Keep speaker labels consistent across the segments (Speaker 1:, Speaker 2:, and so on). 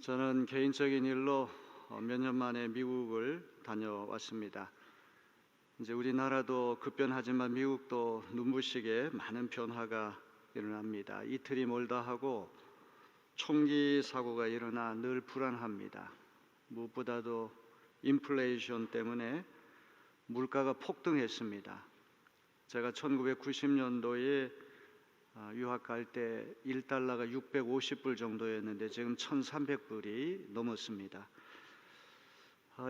Speaker 1: 저는 개인적인 일로 몇 년 만에 미국을 다녀왔습니다. 이제 우리나라도 급변하지만 미국도 눈부시게 많은 변화가 일어납니다. 이틀이 멀다 하고 총기 사고가 일어나 늘 불안합니다. 무엇보다도 인플레이션 때문에 물가가 폭등했습니다. 제가 1990년도에 유학 갈 때 1달러가 650불 정도였는데 지금 1,300불이 넘었습니다.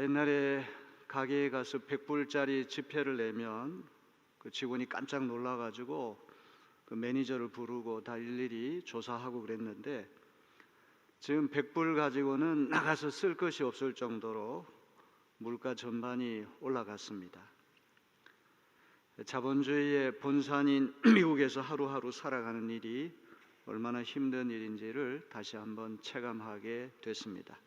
Speaker 1: 옛날에 가게에 가서 100불짜리 지폐를 내면 그 직원이 깜짝 놀라가지고 그 매니저를 부르고 다 일일이 조사하고 그랬는데 지금 100불 가지고는 나가서 쓸 것이 없을 정도로 물가 전반이 올라갔습니다. 자본주의의 본산인 미국에서 하루하루 살아가는 일이 얼마나 힘든 일인지를 다시 한번 체감하게 됐습니다.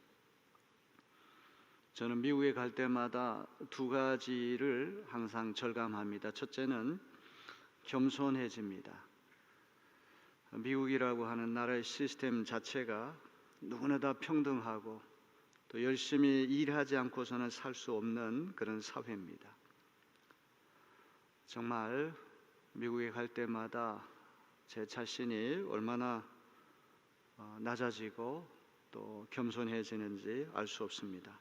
Speaker 1: 저는 미국에 갈 때마다 두 가지를 항상 절감합니다. 첫째는 겸손해집니다. 미국이라고 하는 나라의 시스템 자체가 누구나 다 평등하고 또 열심히 일하지 않고서는 살 수 없는 그런 사회입니다. 정말 미국에 갈 때마다 제 자신이 얼마나 낮아지고 또 겸손해지는지 알 수 없습니다.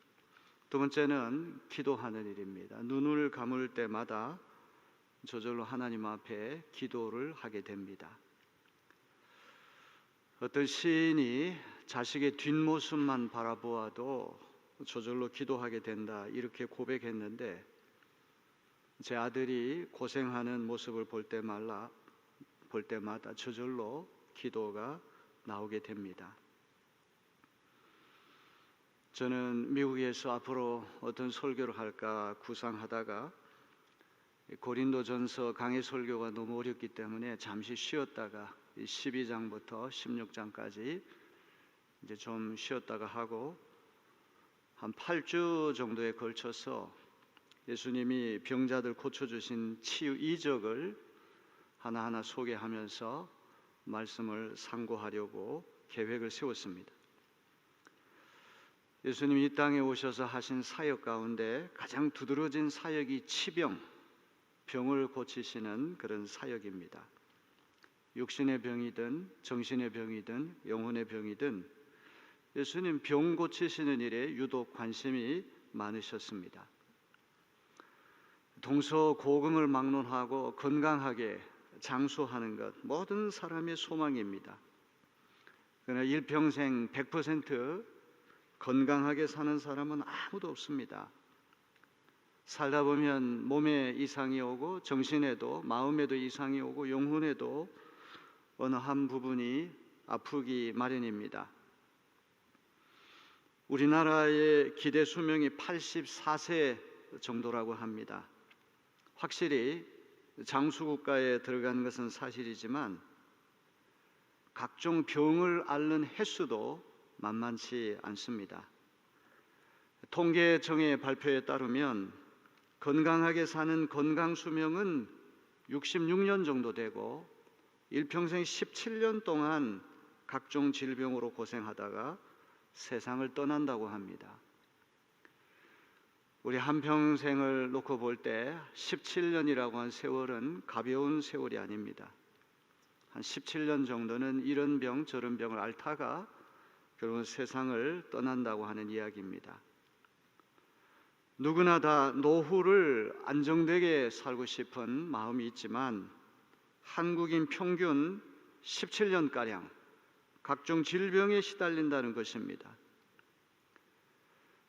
Speaker 1: 두 번째는 기도하는 일입니다. 눈을 감을 때마다 저절로 하나님 앞에 기도를 하게 됩니다. 어떤 시인이 자식의 뒷모습만 바라보아도 저절로 기도하게 된다 이렇게 고백했는데 제 아들이 고생하는 모습을 볼 때마다 저절로 기도가 나오게 됩니다. 저는 미국에서 앞으로 어떤 설교를 할까 구상하다가 고린도전서 강해 설교가 너무 어렵기 때문에 잠시 쉬었다가 12장부터 16장까지 이제 좀 쉬었다가 하고 한 8주 정도에 걸쳐서 예수님이 병자들 고쳐주신 치유 이적을 하나하나 소개하면서 말씀을 상고하려고 계획을 세웠습니다. 예수님이 이 땅에 오셔서 하신 사역 가운데 가장 두드러진 사역이 치병, 병을 고치시는 그런 사역입니다. 육신의 병이든 정신의 병이든 영혼의 병이든 예수님 병 고치시는 일에 유독 관심이 많으셨습니다. 동서고금을 막론하고 건강하게 장수하는 것 모든 사람의 소망입니다. 그러나 일평생 100% 건강하게 사는 사람은 아무도 없습니다. 살다 보면 몸에 이상이 오고 정신에도 마음에도 이상이 오고 영혼에도 어느 한 부분이 아프기 마련입니다. 우리나라의 기대 수명이 84세 정도라고 합니다. 확실히 장수국가에 들어간 것은 사실이지만 각종 병을 앓는 횟수도 만만치 않습니다. 통계청의 발표에 따르면 건강하게 사는 건강수명은 66년 정도 되고 일평생 17년 동안 각종 질병으로 고생하다가 세상을 떠난다고 합니다. 우리 한평생을 놓고 볼 때 17년이라고 한 세월은 가벼운 세월이 아닙니다. 한 17년 정도는 이런 병 저런 병을 앓다가 결국은 세상을 떠난다고 하는 이야기입니다. 누구나 다 노후를 안정되게 살고 싶은 마음이 있지만 한국인 평균 17년가량 각종 질병에 시달린다는 것입니다.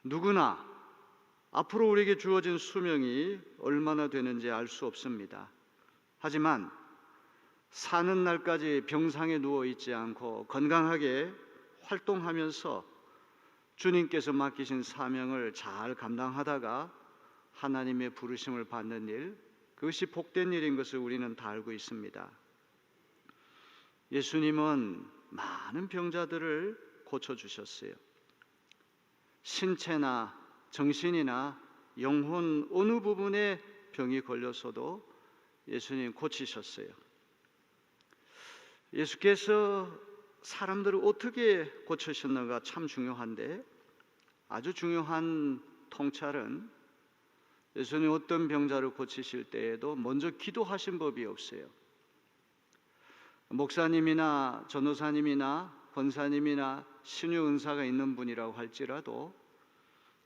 Speaker 1: 누구나 앞으로 우리에게 주어진 수명이 얼마나 되는지 알 수 없습니다. 하지만 사는 날까지 병상에 누워 있지 않고 건강하게 활동하면서 주님께서 맡기신 사명을 잘 감당하다가 하나님의 부르심을 받는 일, 그것이 복된 일인 것을 우리는 다 알고 있습니다. 예수님은 많은 병자들을 고쳐주셨어요. 신체나 정신이나 영혼 어느 부분에 병이 걸려서도 예수님 고치셨어요. 예수께서 사람들을 어떻게 고치셨는가 참 중요한데, 아주 중요한 통찰은 예수님 어떤 병자를 고치실 때에도 먼저 기도하신 법이 없어요. 목사님이나 전도사님이나 권사님이나 신유 은사가 있는 분이라고 할지라도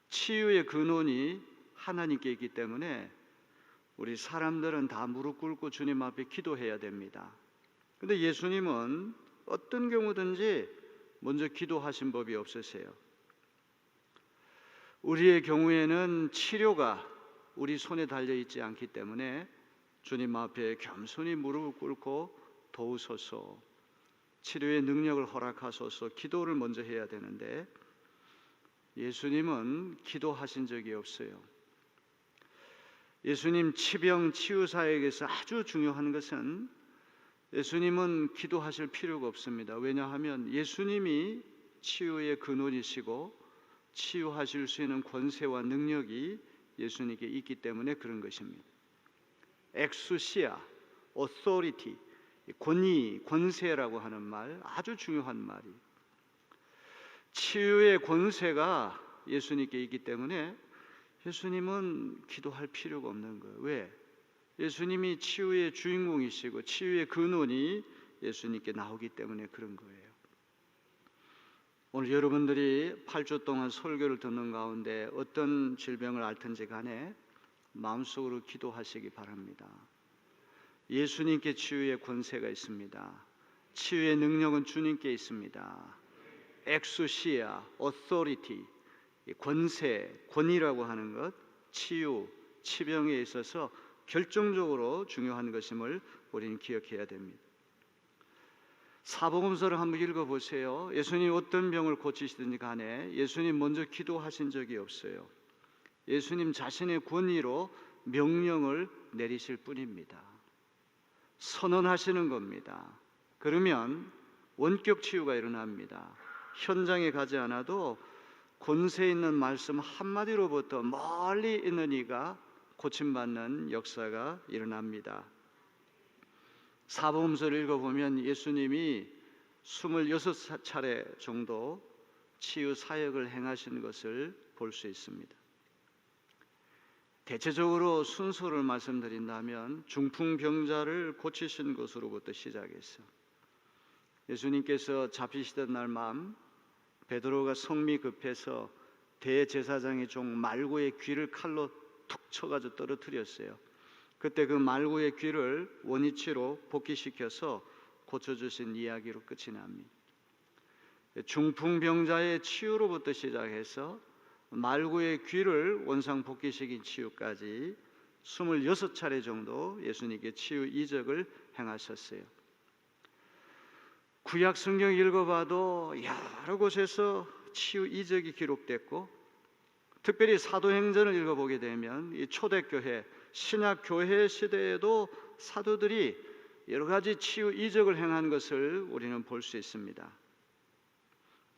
Speaker 1: 치유의 근원이 하나님께 있기 때문에 우리 사람들은 다 무릎 꿇고 주님 앞에 기도해야 됩니다. 근데 예수님은 어떤 경우든지 먼저 기도하신 법이 없으세요. 우리의 경우에는 치료가 우리 손에 달려 있지 않기 때문에 주님 앞에 겸손히 무릎을 꿇고 도우소서, 치료의 능력을 허락하소서 기도를 먼저 해야 되는데 예수님은 기도하신 적이 없어요. 예수님 치병 치유 사역에서 아주 중요한 것은 예수님은 기도하실 필요가 없습니다. 왜냐하면 예수님이 치유의 근원이시고 치유하실 수 있는 권세와 능력이 예수님께 있기 때문에 그런 것입니다. 엑수시아, authority, 권위, 권세라고 하는 말, 아주 중요한 말이, 치유의 권세가 예수님께 있기 때문에 예수님은 기도할 필요가 없는 거예요. 왜? 예수님이 치유의 주인공이시고 치유의 근원이 예수님께 나오기 때문에 그런 거예요. 오늘 여러분들이 8주 동안 설교를 듣는 가운데 어떤 질병을 앓든지 간에 마음속으로 기도하시기 바랍니다. 예수님께 치유의 권세가 있습니다. 치유의 능력은 주님께 있습니다. 엑수시아, authority, 권세, 권위라고 하는 것, 치유, 치병에 있어서 결정적으로 중요한 것임을 우리는 기억해야 됩니다. 사복음서를 한번 읽어보세요. 예수님 어떤 병을 고치시든지 간에 예수님 먼저 기도하신 적이 없어요. 예수님 자신의 권위로 명령을 내리실 뿐입니다. 선언하시는 겁니다. 그러면 원격 치유가 일어납니다. 현장에 가지 않아도 권세 있는 말씀 한마디로부터 멀리 있는 이가 고침받는 역사가 일어납니다. 사복음서를 읽어보면 예수님이 26차례 정도 치유 사역을 행하신 것을 볼 수 있습니다. 대체적으로 순서를 말씀드린다면 중풍병자를 고치신 것으로부터 시작해서 예수님께서 잡히시던 날 밤 베드로가 성미 급해서 대제사장의 종 말고의 귀를 칼로 툭 쳐가지고 떨어뜨렸어요. 그때 그 말고의 귀를 원위치로 복귀시켜서 고쳐주신 이야기로 끝이 납니다. 중풍병자의 치유로부터 시작해서 말고의 귀를 원상 복귀시킨 치유까지 26차례 정도 예수님께 치유 이적을 행하셨어요. 구약 성경 읽어봐도 여러 곳에서 치유 이적이 기록됐고, 특별히 사도행전을 읽어보게 되면 이 초대교회, 신약교회 시대에도 사도들이 여러 가지 치유 이적을 행한 것을 우리는 볼 수 있습니다.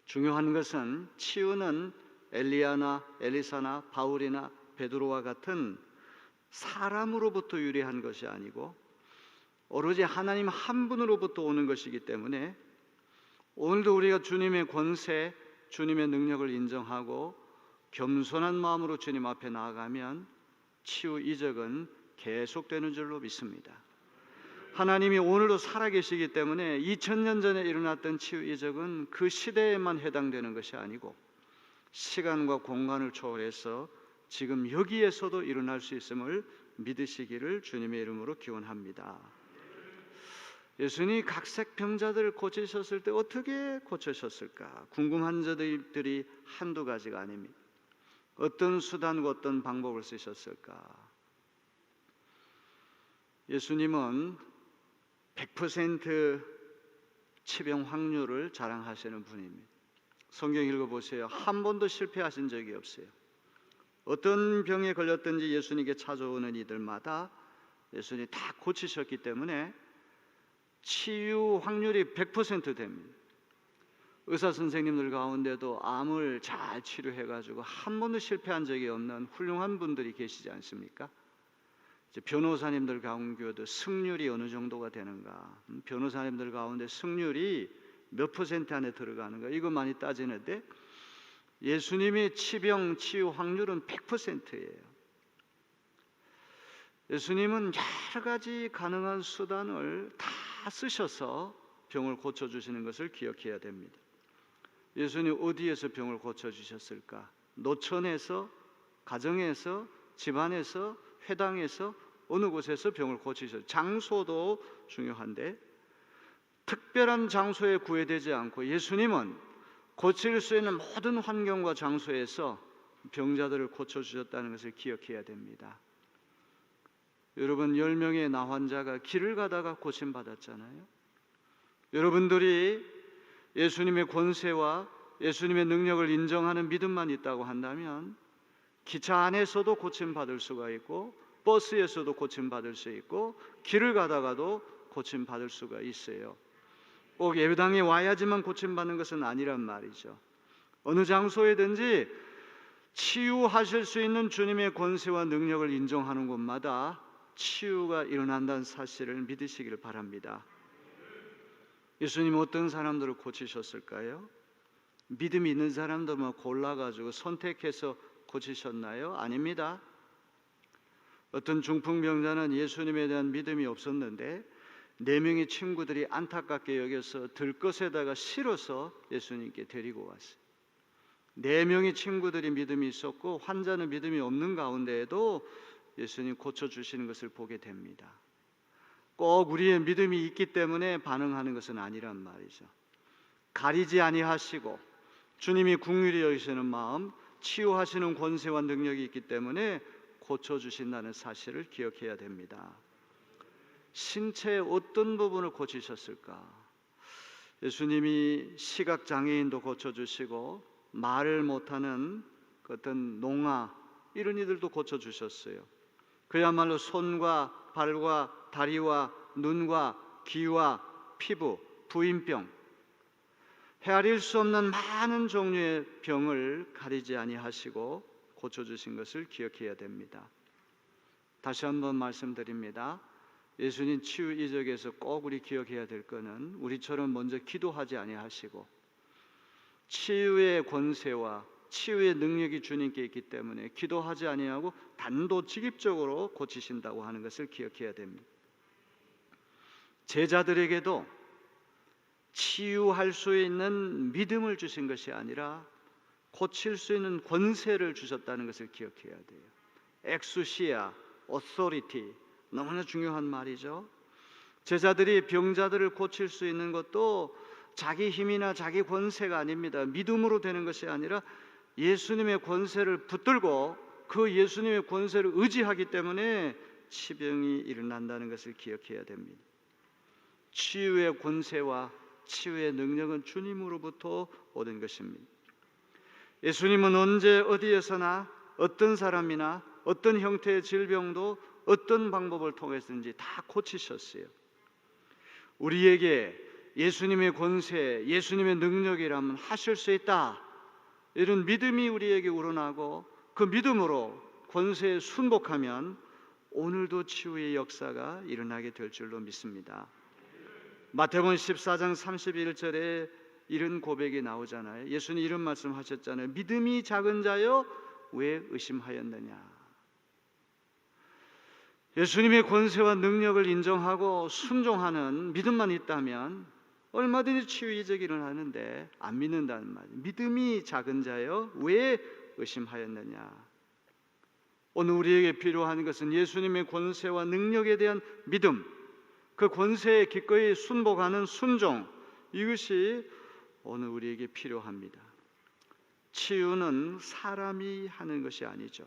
Speaker 1: 중요한 것은 치유는 엘리야나 엘리사나 바울이나 베드로와 같은 사람으로부터 유래한 것이 아니고 오로지 하나님 한 분으로부터 오는 것이기 때문에 오늘도 우리가 주님의 권세, 주님의 능력을 인정하고 겸손한 마음으로 주님 앞에 나아가면 치유 이적은 계속되는 줄로 믿습니다. 하나님이 오늘도 살아계시기 때문에 2000년 전에 일어났던 치유 이적은 그 시대에만 해당되는 것이 아니고 시간과 공간을 초월해서 지금 여기에서도 일어날 수 있음을 믿으시기를 주님의 이름으로 기원합니다. 예수님이 각색 병자들을 고치셨을 때 어떻게 고치셨을까? 궁금한 자들이 한두 가지가 아닙니다. 어떤 수단과 어떤 방법을 쓰셨을까? 예수님은 100% 치병 확률을 자랑하시는 분입니다. 성경 읽어보세요. 한 번도 실패하신 적이 없어요. 어떤 병에 걸렸든지 예수님께 찾아오는 이들마다 예수님이 다 고치셨기 때문에 치유 확률이 100% 됩니다. 의사 선생님들 가운데도 암을 잘 치료해가지고 한 번도 실패한 적이 없는 훌륭한 분들이 계시지 않습니까? 이제 변호사님들 가운데도 승률이 어느 정도가 되는가? 변호사님들 가운데 승률이 몇 퍼센트 안에 들어가는가? 이거 많이 따지는데 예수님의 치병 치유 확률은 100%예요. 예수님은 여러 가지 가능한 수단을 다 쓰셔서 병을 고쳐주시는 것을 기억해야 됩니다. 예수님 어디에서 병을 고쳐주셨을까? 노천에서, 가정에서, 집안에서, 회당에서, 어느 곳에서 병을 고치셨어요. 장소도 중요한데 특별한 장소에 구애되지 않고 예수님은 고칠 수 있는 모든 환경과 장소에서 병자들을 고쳐주셨다는 것을 기억해야 됩니다. 여러분 10명의 나 환자가 길을 가다가 고침받았잖아요. 여러분들이 예수님의 권세와 예수님의 능력을 인정하는 믿음만 있다고 한다면 기차 안에서도 고침받을 수가 있고 버스에서도 고침받을 수 있고 길을 가다가도 고침받을 수가 있어요. 꼭 예배당에 와야지만 고침받는 것은 아니란 말이죠. 어느 장소에든지 치유하실 수 있는 주님의 권세와 능력을 인정하는 곳마다 치유가 일어난다는 사실을 믿으시기를 바랍니다. 예수님 어떤 사람들을 고치셨을까요? 믿음이 있는 사람들만 골라가지고 선택해서 고치셨나요? 아닙니다. 어떤 중풍병자는 예수님에 대한 믿음이 없었는데 4명의 친구들이 안타깝게 여겨서 들것에다가 실어서 예수님께 데리고 왔어요. 4명의 친구들이 믿음이 있었고 환자는 믿음이 없는 가운데에도 예수님 고쳐주시는 것을 보게 됩니다. 꼭 우리의 믿음이 있기 때문에 반응하는 것은 아니란 말이죠. 가리지 아니하시고 주님이 긍휼히 여기시는 마음, 치유하시는 권세와 능력이 있기 때문에 고쳐주신다는 사실을 기억해야 됩니다. 신체의 어떤 부분을 고치셨을까? 예수님이 시각장애인도 고쳐주시고 말을 못하는 어떤 농아 이런 이들도 고쳐주셨어요. 그야말로 손과 발과 다리와 눈과 귀와 피부, 부인병, 헤아릴 수 없는 많은 종류의 병을 가리지 아니하시고 고쳐주신 것을 기억해야 됩니다. 다시 한번 말씀드립니다. 예수님 치유 이적에서 꼭 우리 기억해야 될 것은 우리처럼 먼저 기도하지 아니하시고 치유의 권세와 치유의 능력이 주님께 있기 때문에 기도하지 아니하고 단도직입적으로 고치신다고 하는 것을 기억해야 됩니다. 제자들에게도 치유할 수 있는 믿음을 주신 것이 아니라 고칠 수 있는 권세를 주셨다는 것을 기억해야 돼요. 엑수시아, 오소리티 너무나 중요한 말이죠. 제자들이 병자들을 고칠 수 있는 것도 자기 힘이나 자기 권세가 아닙니다. 믿음으로 되는 것이 아니라 예수님의 권세를 붙들고 그 예수님의 권세를 의지하기 때문에 치병이 일어난다는 것을 기억해야 됩니다. 치유의 권세와 치유의 능력은 주님으로부터 오는 것입니다. 예수님은 언제 어디에서나 어떤 사람이나 어떤 형태의 질병도 어떤 방법을 통해서든지 다 고치셨어요. 우리에게 예수님의 권세, 예수님의 능력이라면 하실 수 있다, 이런 믿음이 우리에게 우러나고 그 믿음으로 권세에 순복하면 오늘도 치유의 역사가 일어나게 될 줄로 믿습니다. 마태복음 14장 31절에 이런 고백이 나오잖아요. 예수님 이런 말씀하셨잖아요. 믿음이 작은 자여 왜 의심하였느냐. 예수님의 권세와 능력을 인정하고 순종하는 믿음만 있다면 얼마든지 치유 이적이 일어나는데 안 믿는다는 말이에요. 믿음이 작은 자여 왜 의심하였느냐. 오늘 우리에게 필요한 것은 예수님의 권세와 능력에 대한 믿음, 그 권세에 기꺼이 순복하는 순종, 이것이 오늘 우리에게 필요합니다. 치유는 사람이 하는 것이 아니죠.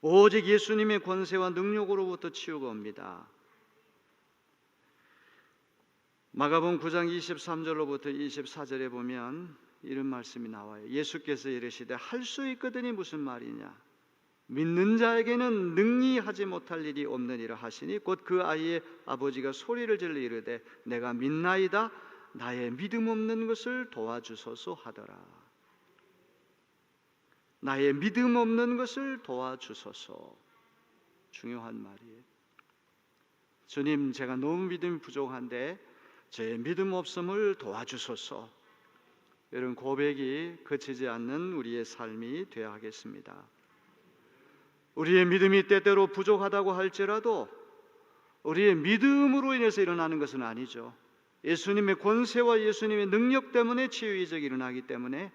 Speaker 1: 오직 예수님의 권세와 능력으로부터 치유가 옵니다. 마가복음 9장 23절로부터 24절에 보면 이런 말씀이 나와요. 예수께서 이르시되 할 수 있거든이 무슨 말이냐. 믿는 자에게는 능히 하지 못할 일이 없느니라 하시니 곧 그 아이의 아버지가 소리를 질러 이르되 내가 믿나이다 나의 믿음 없는 것을 도와주소서 하더라. 나의 믿음 없는 것을 도와주소서. 중요한 말이에요. 주님, 제가 너무 믿음이 부족한데 제 믿음 없음을 도와주소서. 이런 고백이 그치지 않는 우리의 삶이 되어야 하겠습니다. 우리의 믿음이 때때로 부족하다고 할지라도 우리의 믿음으로 인해서 일어나는 것은 아니죠. 예수님의 권세와 예수님의 능력 때문에 치유 이적이 일어나기 때문에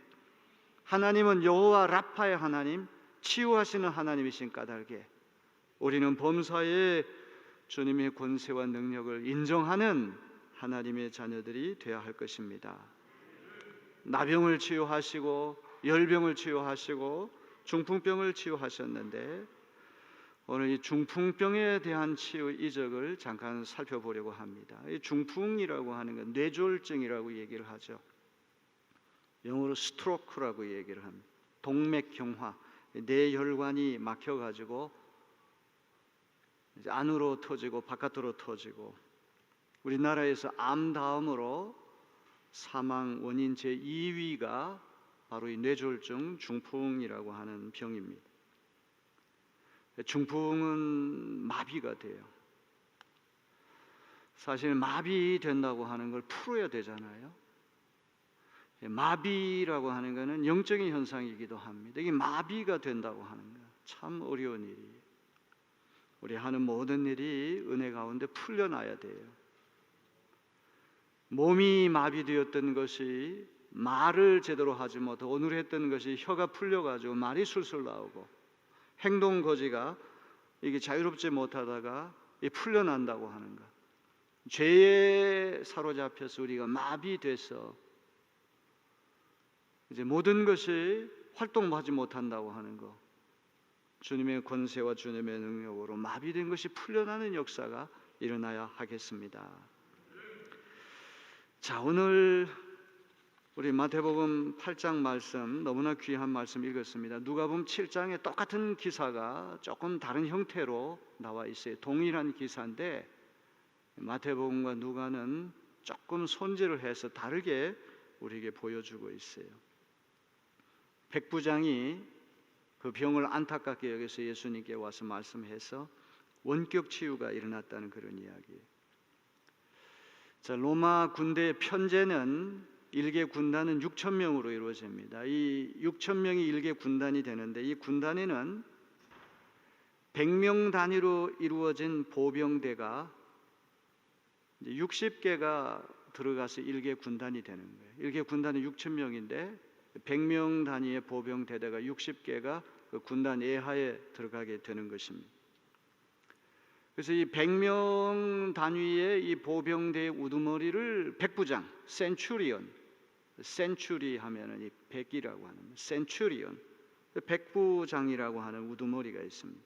Speaker 1: 하나님은 여호와 라파의 하나님, 치유하시는 하나님이신 까닭에 우리는 범사에 주님의 권세와 능력을 인정하는 하나님의 자녀들이 되어야 할 것입니다. 나병을 치유하시고 열병을 치유하시고 중풍병을 치유하셨는데 오늘 이 중풍병에 대한 치유 이적을 잠깐 살펴보려고 합니다. 이 중풍이라고 하는 건 뇌졸중이라고 얘기를 하죠. 영어로 스트로크라고 얘기를 합니다. 동맥경화, 뇌혈관이 막혀가지고 안으로 터지고 바깥으로 터지고, 우리나라에서 암 다음으로 사망 원인 제2위가 바로 이 뇌졸중 중풍이라고 하는 병입니다. 중풍은 마비가 돼요. 사실 마비된다고 하는 걸 풀어야 되잖아요. 마비라고 하는 것은 영적인 현상이기도 합니다. 이게 마비가 된다고 하는 거 참 어려운 일이에요. 우리 하는 모든 일이 은혜 가운데 풀려나야 돼요. 몸이 마비되었던 것이 말을 제대로 하지 못하고 어눌했던 것이 혀가 풀려가지고 말이 술술 나오고 행동 거지가 이게 자유롭지 못하다가 풀려난다고 하는 것, 죄에 사로잡혀서 우리가 마비돼서 이제 모든 것이 활동하지 못한다고 하는 것, 주님의 권세와 주님의 능력으로 마비된 것이 풀려나는 역사가 일어나야 하겠습니다. 자, 오늘 우리 마태복음 8장 말씀, 너무나 귀한 말씀 읽었습니다. 누가복음 7장에 똑같은 기사가 조금 다른 형태로 나와 있어요. 동일한 기사인데 마태복음과 누가는 조금 손질을 해서 다르게 우리에게 보여주고 있어요. 백부장이 그 병을 안타깝게 여기서 예수님께 와서 말씀해서 원격 치유가 일어났다는 그런 이야기예요. 자, 로마 군대의 편제는 일개 군단은 6천 명으로 이루어집니다. 이 6천 명이 일개 군단이 되는데 이 군단에는 100명 단위로 이루어진 보병대가 60개가 들어가서 일개 군단이 되는 거예요. 일개 군단은 6천 명인데 100명 단위의 보병대대가 60개가 그 군단 예하에 들어가게 되는 것입니다. 그래서 이 100명 단위의 이 보병대의 우두머리를 백부장, 센츄리온, 센츄리 하면은 이 백이라고 하는 센츄리온, 백부장이라고 하는 우두머리가 있습니다.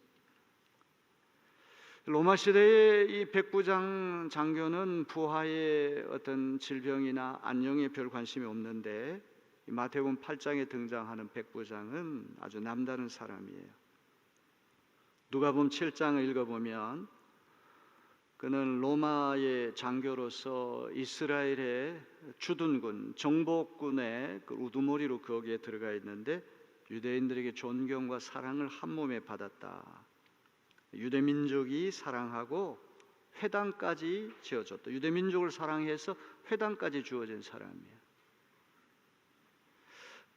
Speaker 1: 로마 시대의 이 백부장 장교는 부하의 어떤 질병이나 안녕에 별 관심이 없는데 마태복음 8장에 등장하는 백부장은 아주 남다른 사람이에요. 누가복음 7장을 읽어보면 그는 로마의 장교로서 이스라엘의 주둔군, 정복군의 그 우두머리로 거기에 들어가 있는데 유대인들에게 존경과 사랑을 한 몸에 받았다. 유대민족이 사랑하고 회당까지 지어줬다. 유대민족을 사랑해서 회당까지 주어진 사람이에요.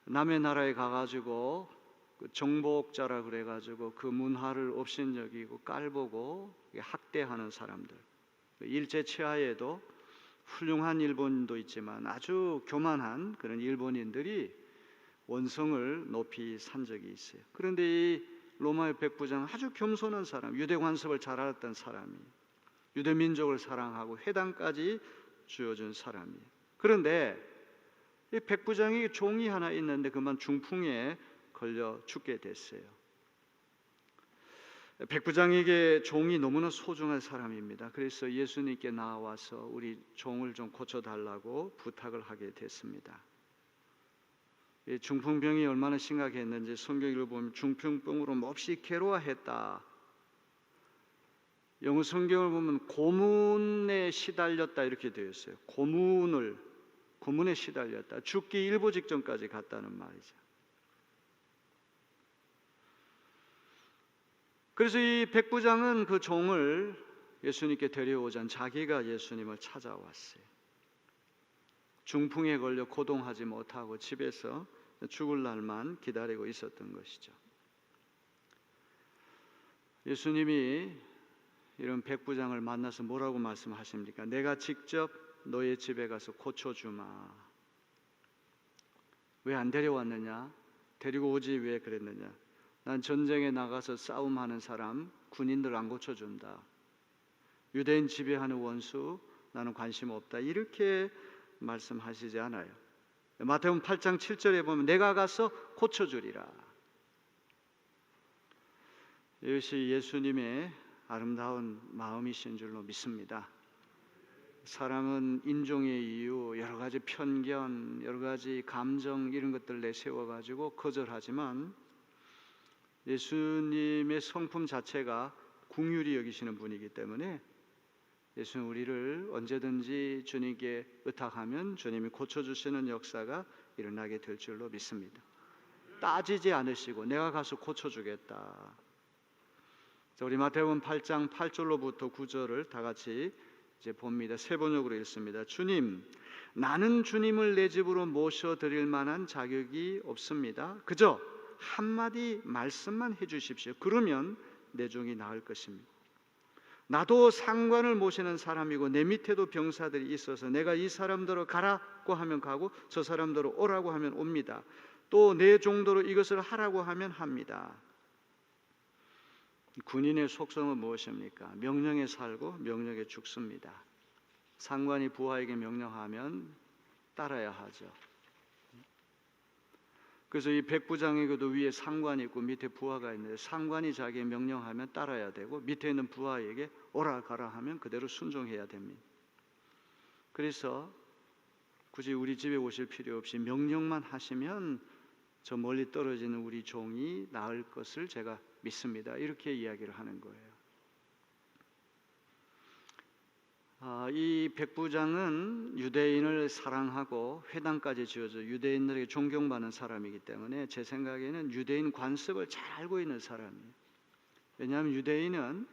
Speaker 1: 남의 나라에 가가지고 그 정복자라 그래가지고 그 문화를 업신여기고 깔보고 학대하는 사람들, 일제 치하에도 훌륭한 일본도 있지만 아주 교만한 그런 일본인들이 원성을 높이 산 적이 있어요. 그런데 이 로마의 백부장은 아주 겸손한 사람, 유대 관습을 잘 알았던 사람이에요. 유대 민족을 사랑하고 회당까지 쥐어준 사람이에요. 그런데 이 백부장이 종이 하나 있는데 그만 중풍에 걸려 죽게 됐어요. 백부장에게 종이 너무나 소중한 사람입니다. 그래서 예수님께 나와서 우리 종을 좀 고쳐달라고 부탁을 하게 됐습니다. 이 중풍병이 얼마나 심각했는지 성경을 보면 중풍병으로 몹시 괴로워했다. 영어 성경을 보면 고문에 시달렸다 이렇게 되어 있어요. 고문에 시달렸다. 죽기 일보 직전까지 갔다는 말이죠. 그래서 이 백부장은 그 종을 예수님께 데려오자 자기가 예수님을 찾아왔어요. 중풍에 걸려 고동하지 못하고 집에서 죽을 날만 기다리고 있었던 것이죠. 예수님이 이런 백부장을 만나서 뭐라고 말씀하십니까? 내가 직접 너의 집에 가서 고쳐주마. 왜 안 데려왔느냐? 데리고 오지 왜 그랬느냐? 난 전쟁에 나가서 싸움하는 사람, 군인들 안 고쳐준다. 유대인 지배하는 원수 나는 관심 없다. 이렇게 말씀하시지 않아요. 마태복음 8장 7절에 보면 내가 가서 고쳐주리라. 이것이 예수님의 아름다운 마음이신 줄로 믿습니다. 사람은 인종의 이유, 여러 가지 편견, 여러 가지 감정 이런 것들 내세워가지고 거절하지만 예수님의 성품 자체가 긍휼히 여기시는 분이기 때문에 예수는 우리를 언제든지 주님께 의탁하면 주님이 고쳐주시는 역사가 일어나게 될 줄로 믿습니다. 따지지 않으시고 내가 가서 고쳐주겠다. 자, 우리 마태복음 8장 8절로부터 9절을 다 같이 이제 봅니다. 세 번역으로 읽습니다. 주님, 나는 주님을 내 집으로 모셔드릴 만한 자격이 없습니다. 그저 한마디 말씀만 해주십시오. 그러면 내 종이 나을 것입니다. 나도 상관을 모시는 사람이고 내 밑에도 병사들이 있어서 내가 이 사람대로 가라고 하면 가고 저 사람대로 오라고 하면 옵니다. 또 내 종대로 이것을 하라고 하면 합니다. 군인의 속성은 무엇입니까? 명령에 살고 명령에 죽습니다. 상관이 부하에게 명령하면 따라야 하죠. 그래서 이 백부장에게도 위에 상관이 있고 밑에 부하가 있는데 상관이 자기의 명령하면 따라야 되고 밑에 있는 부하에게 오라 가라 하면 그대로 순종해야 됩니다. 그래서 굳이 우리 집에 오실 필요 없이 명령만 하시면 저 멀리 떨어지는 우리 종이 나을 것을 제가 믿습니다. 이렇게 이야기를 하는 거예요. 이 백부장은 유대인을 사랑하고 회당까지 지어져 유대인들에게 존경받는 사람이기 때문에 제 생각에는 유대인 관습을 잘 알고 있는 사람이에요. 왜냐하면 유대인은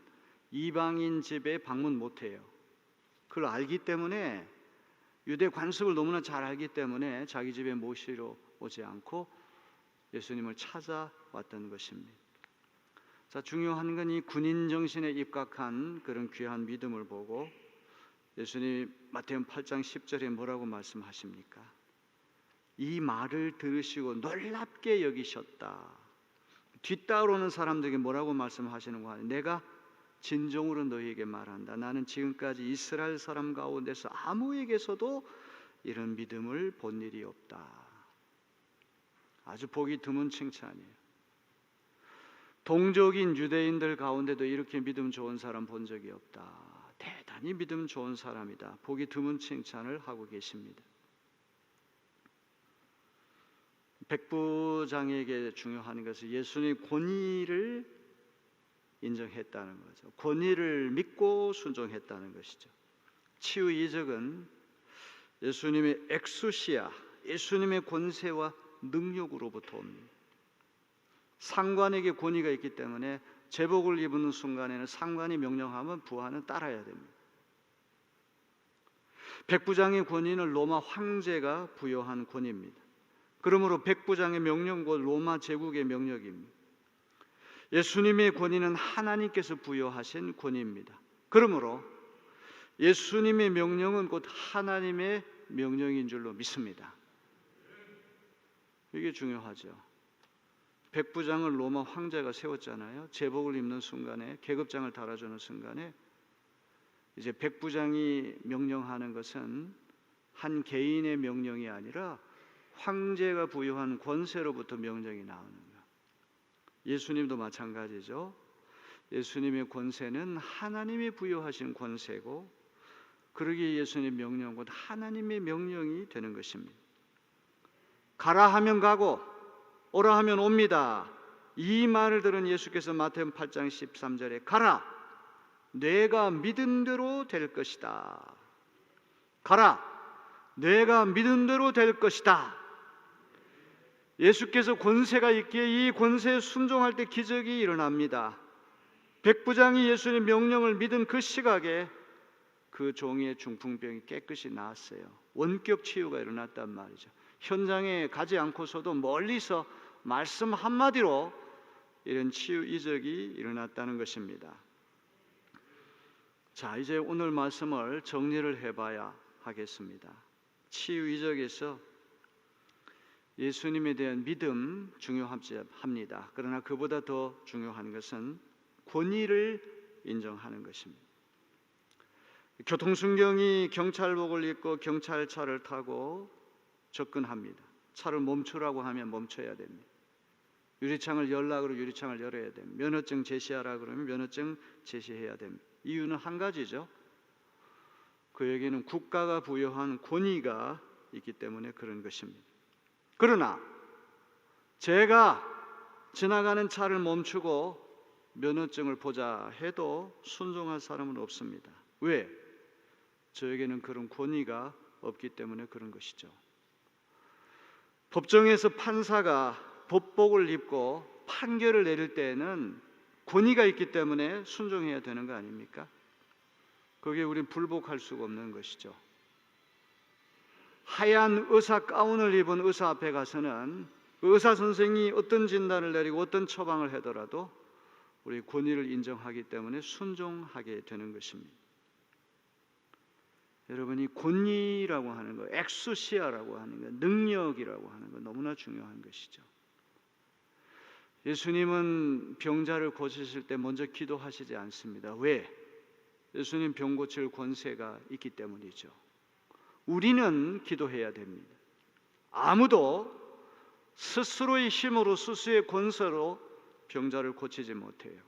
Speaker 1: 이방인 집에 방문 못해요. 그걸 알기 때문에 유대 관습을 너무나 잘 알기 때문에 자기 집에 모시러 오지 않고 예수님을 찾아왔던 것입니다. 자, 중요한 건 이 군인 정신에 입각한 그런 귀한 믿음을 보고 예수님 마태복음 8장 10절에 뭐라고 말씀하십니까? 이 말을 들으시고 놀랍게 여기셨다. 뒤따라오는 사람들에게 뭐라고 말씀하시는 거야? 내가 진정으로 너희에게 말한다. 나는 지금까지 이스라엘 사람 가운데서 아무에게서도 이런 믿음을 본 일이 없다. 아주 보기 드문 칭찬이에요. 동족인 유대인들 가운데도 이렇게 믿음 좋은 사람 본 적이 없다. 대단히 믿음 좋은 사람이다. 보기 드문 칭찬을 하고 계십니다. 백부장에게 중요한 것은 예수님의 권위를 인정했다는 거죠. 권위를 믿고 순종했다는 것이죠. 치유 이적은 예수님의 엑수시아, 예수님의 권세와 능력으로부터 옵니다. 상관에게 권위가 있기 때문에 제복을 입는 순간에는 상관이 명령하면 부하는 따라야 됩니다. 백부장의 권위는 로마 황제가 부여한 권위입니다. 그러므로 백부장의 명령은 곧 로마 제국의 명령입니다. 예수님의 권위는 하나님께서 부여하신 권위입니다. 그러므로 예수님의 명령은 곧 하나님의 명령인 줄로 믿습니다. 이게 중요하죠. 백부장을 로마 황제가 세웠잖아요. 제복을 입는 순간에, 계급장을 달아주는 순간에 이제 백부장이 명령하는 것은 한 개인의 명령이 아니라 황제가 부여한 권세로부터 명령이 나오는 거예요. 예수님도 마찬가지죠. 예수님의 권세는 하나님이 부여하신 권세고, 그러기에 예수님의 명령은 곧 하나님의 명령이 되는 것입니다. 가라 하면 가고 오라 하면 옵니다. 이 말을 들은 예수께서 마태복음 8장 13절에 가라, 내가 믿은 대로 될 것이다. 가라, 내가 믿은 대로 될 것이다. 예수께서 권세가 있기에 이 권세에 순종할 때 기적이 일어납니다. 백부장이 예수님의 명령을 믿은 그 시각에 그 종의 중풍병이 깨끗이 나았어요. 원격 치유가 일어났단 말이죠. 현장에 가지 않고서도 멀리서 말씀 한마디로 이런 치유 이적이 일어났다는 것입니다. 자, 이제 오늘 말씀을 정리를 해봐야 하겠습니다. 치유 이적에서 예수님에 대한 믿음 중요합니다. 그러나 그보다 더 중요한 것은 권위를 인정하는 것입니다. 교통순경이 경찰복을 입고 경찰차를 타고 접근합니다. 차를 멈추라고 하면 멈춰야 됩니다. 유리창을 열라 그러면 유리창을 열어야 됩니다. 면허증 제시하라 그러면 면허증 제시해야 됩니다. 이유는 한 가지죠. 그에게는 국가가 부여한 권위가 있기 때문에 그런 것입니다. 그러나 제가 지나가는 차를 멈추고 면허증을 보자 해도 순종할 사람은 없습니다. 왜? 저에게는 그런 권위가 없기 때문에 그런 것이죠. 법정에서 판사가 법복을 입고 판결을 내릴 때에는 권위가 있기 때문에 순종해야 되는 거 아닙니까? 거기에 우리는 불복할 수가 없는 것이죠. 하얀 의사 가운을 입은 의사 앞에 가서는 그 의사 선생이 어떤 진단을 내리고 어떤 처방을 하더라도 우리 권위를 인정하기 때문에 순종하게 되는 것입니다. 여러분, 이 권위라고 하는 거, 엑수시아라고 하는 거, 능력이라고 하는 거 너무나 중요한 것이죠. 예수님은 병자를 고치실 때 먼저 기도하시지 않습니다. 왜? 예수님 병 고칠 권세가 있기 때문이죠. 우리는 기도해야 됩니다. 아무도 스스로의 힘으로 스스로의 권세로 병자를 고치지 못해요.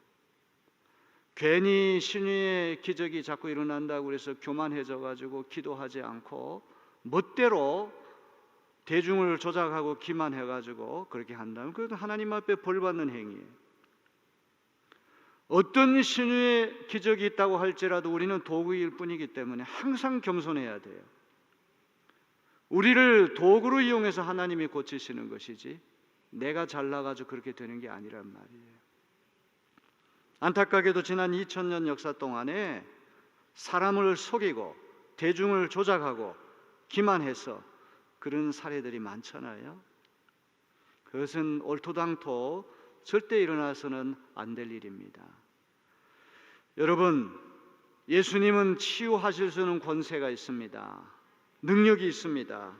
Speaker 1: 괜히 신유의 기적이 자꾸 일어난다고 해서 교만해져 가지고 기도하지 않고 멋대로 대중을 조작하고 기만해 가지고 그렇게 한다면 그것은 하나님 앞에 벌받는 행위예요. 어떤 신유의 기적이 있다고 할지라도 우리는 도구일 뿐이기 때문에 항상 겸손해야 돼요. 우리를 도구로 이용해서 하나님이 고치시는 것이지 내가 잘나가지고 그렇게 되는 게 아니란 말이에요. 안타깝게도 지난 2000년 역사 동안에 사람을 속이고 대중을 조작하고 기만해서 그런 사례들이 많잖아요. 그것은 옳도당토 절대 일어나서는 안 될 일입니다. 여러분, 예수님은 치유하실 수 있는 권세가 있습니다. 능력이 있습니다.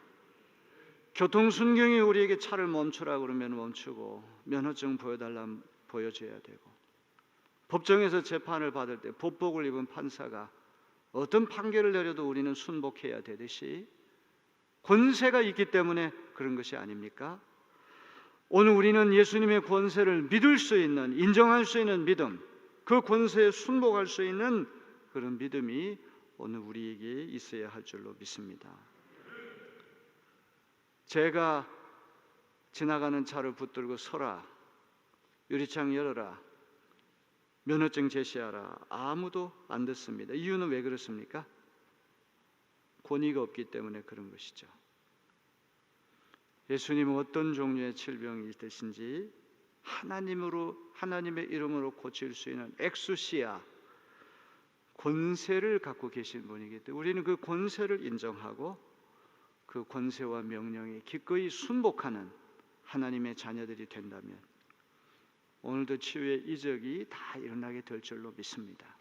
Speaker 1: 교통순경이 우리에게 차를 멈추라 그러면 멈추고 면허증 보여달라면 보여줘야 되고, 법정에서 재판을 받을 때 법복을 입은 판사가 어떤 판결을 내려도 우리는 순복해야 되듯이 권세가 있기 때문에 그런 것이 아닙니까? 오늘 우리는 예수님의 권세를 믿을 수 있는, 인정할 수 있는 믿음, 그 권세에 순복할 수 있는 그런 믿음이 오늘 우리에게 있어야 할 줄로 믿습니다. 제가 지나가는 차를 붙들고 서라, 유리창 열어라, 면허증 제시하라, 아무도 안 듣습니다. 이유는 왜 그렇습니까? 권위가 없기 때문에 그런 것이죠. 예수님은 어떤 종류의 질병이 있으신지 하나님의 이름으로 고칠 수 있는 엑수시아, 권세를 갖고 계신 분이기 때문에 우리는 그 권세를 인정하고 그 권세와 명령에 기꺼이 순복하는 하나님의 자녀들이 된다면 오늘도 치유의 이적이 다 일어나게 될 줄로 믿습니다.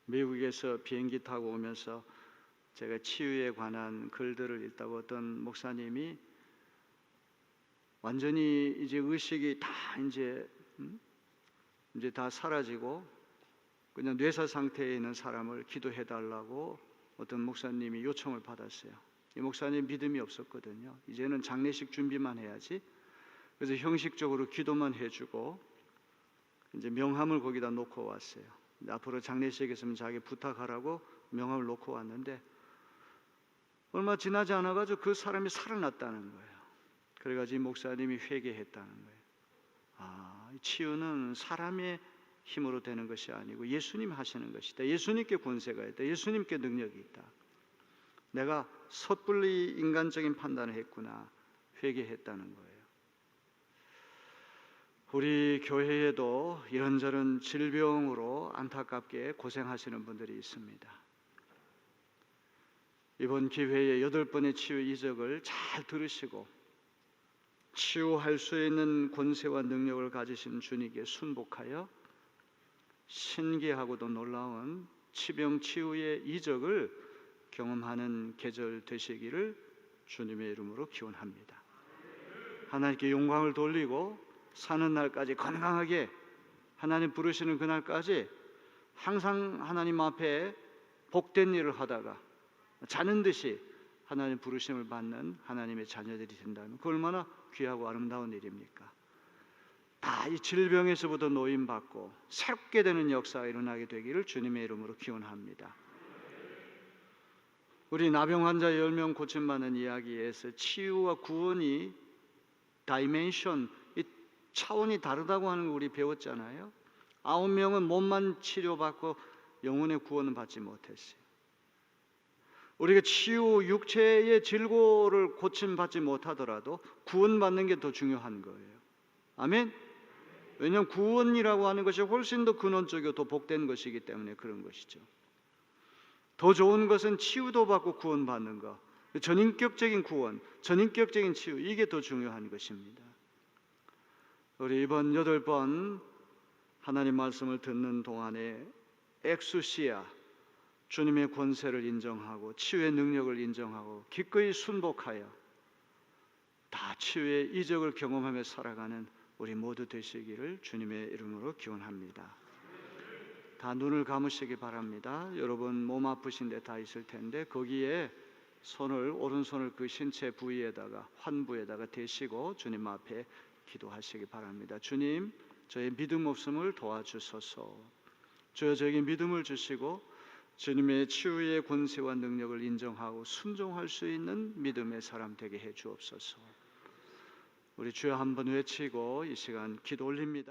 Speaker 1: 미국에서 비행기 타고 오면서 제가 치유에 관한 글들을 읽다가 어떤 목사님이 완전히 이제 의식이 다 이제 다 사라지고 그냥 뇌사 상태에 있는 사람을 기도해 달라고 어떤 목사님이 요청을 받았어요. 이 목사님 믿음이 없었거든요. 이제는 장례식 준비만 해야지. 그래서 형식적으로 기도만 해주고 이제 명함을 거기다 놓고 왔어요. 앞으로 장례식에 있으면 자기 부탁하라고 명함을 놓고 왔는데 얼마 지나지 않아가지고 그 사람이 살아났다는 거예요. 그래가지고 이 목사님이 회개했다는 거예요. 치유는 사람의 힘으로 되는 것이 아니고 예수님 하시는 것이다. 예수님께 권세가 있다. 예수님께 능력이 있다. 내가 섣불리 인간적인 판단을 했구나. 회개했다는 거예요. 우리 교회에도 이런저런 질병으로 안타깝게 고생하시는 분들이 있습니다. 이번 기회에 8번의 치유 이적을 잘 들으시고 치유할 수 있는 권세와 능력을 가지신 주님께 순복하여 신기하고도 놀라운 치병 치유의 이적을 경험하는 계절 되시기를 주님의 이름으로 기원합니다. 하나님께 영광을 돌리고 사는 날까지 건강하게 하나님 부르시는 그날까지 항상 하나님 앞에 복된 일을 하다가 자는 듯이 하나님 부르심을 받는 하나님의 자녀들이 된다면 그 얼마나 귀하고 아름다운 일입니까? 다 이 질병에서부터 노임받고 새롭게 되는 역사가 일어나게 되기를 주님의 이름으로 기원합니다. 우리 나병 환자 10명 고침받는 이야기에서 치유와 구원이 다이멘션, 이 차원이 다르다고 하는 거 우리 배웠잖아요. 9명은 몸만 치료받고 영혼의 구원은 받지 못했어요. 우리가 치유 육체의 질고를 고침받지 못하더라도 구원받는 게 더 중요한 거예요. 아멘. 왜냐하면 구원이라고 하는 것이 훨씬 더 근원적이고 더 복된 것이기 때문에 그런 것이죠. 더 좋은 것은 치유도 받고 구원받는 것, 전인격적인 구원, 전인격적인 치유, 이게 더 중요한 것입니다. 우리 이번 8번 하나님 말씀을 듣는 동안에 엑수시아, 주님의 권세를 인정하고 치유의 능력을 인정하고 기꺼이 순복하여 다 치유의 이적을 경험하며 살아가는 우리 모두 되시기를 주님의 이름으로 기원합니다. 다 눈을 감으시기 바랍니다. 여러분 몸 아프신 데 다 있을 텐데 거기에 오른손을 그 신체 부위에다가 환부에다가 대시고 주님 앞에 기도하시기 바랍니다. 주님, 저의 믿음 없음을 도와주소서. 주여, 저에게 믿음을 주시고 주님의 치유의 권세와 능력을 인정하고 순종할 수 있는 믿음의 사람 되게 해 주옵소서. 우리 주여 한번 외치고 이 시간 기도 올립니다.